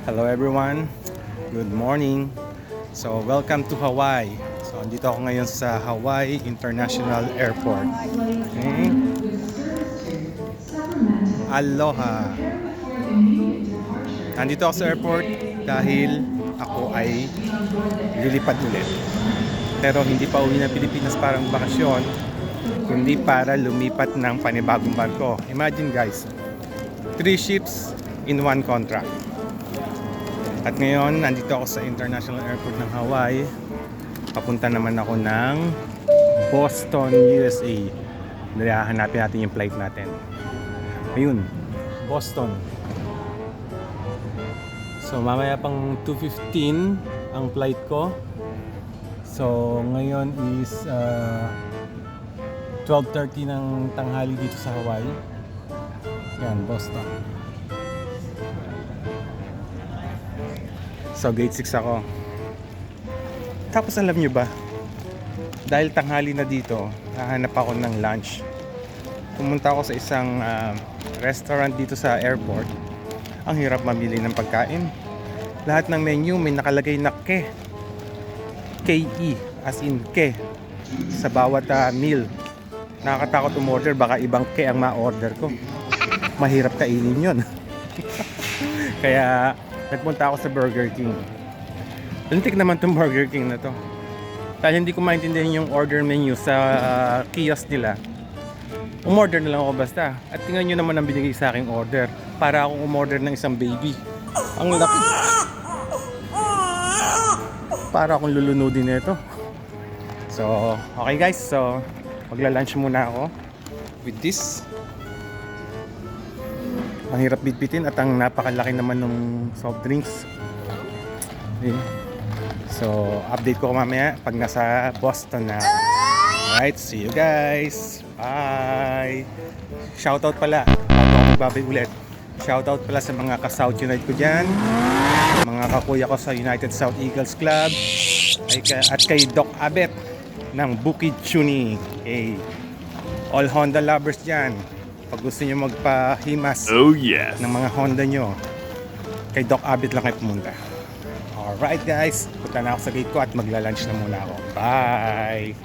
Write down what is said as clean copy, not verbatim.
Hello everyone, good morning. So welcome to Hawaii. So andito ako ngayon sa Hawaii International Airport. Okay. Aloha. Nandito ako sa airport dahil ako ay lilipad ulit. Pero hindi pa uwi ng Pilipinas parang bakasyon, kundi para lumipat ng panibagong barko. Imagine guys, 3 ships in 1 contract. At ngayon, nandito ako sa International Airport ng Hawaii. Papunta naman ako ng Boston, USA. Hanapin natin yung flight natin. Ayun, Boston. So mamaya pang 2:15 ang flight ko. So ngayon is 12:30 ng tanghali dito sa Hawaii. Yan, Boston. So gate 6 ako. Tapos alam nyo ba, dahil tanghali na dito, hahanap ako ng lunch. Pumunta ako sa isang restaurant dito sa airport. Ang hirap mamili ng pagkain. Lahat ng menu may nakalagay na ke. K-E, as in ke. Sa bawat meal. Nakakatakot umorder, baka ibang ke ang ma-order ko. Mahirap kainin yun. Kaya nagpunta ako sa Burger King. Lintik naman tong Burger King na to. Dahil hindi ko maintindihan yung order menu sa kiosk nila, umorder na lang ako basta. At tingnan nyo naman ang binigay sa aking order. Para akong umorder ng isang baby. Ang laki. Para akong lulunodin nito. So, okay guys. So, magla-lunch muna ako with this. Ang hirap bitbitin at ang napakalaki naman ng soft drinks. Okay. So, update ko mamaya pag nasa Boston na. Alright, see you guys. Bye. Shoutout pala. Bago ako magbabay ulit. Shoutout pala sa mga ka-South Unite ko dyan. Mga kakuya ko sa United South Eagles Club. At kay Doc Abet ng Bukid Tuning. Okay. All Honda lovers dyan. Pag gusto nyo magpahimas ng mga Honda nyo, kay Doc Abit lang kayo pumunta. Alright guys, punta na ako sa gate ko at magla-lunch na muna ako. Bye!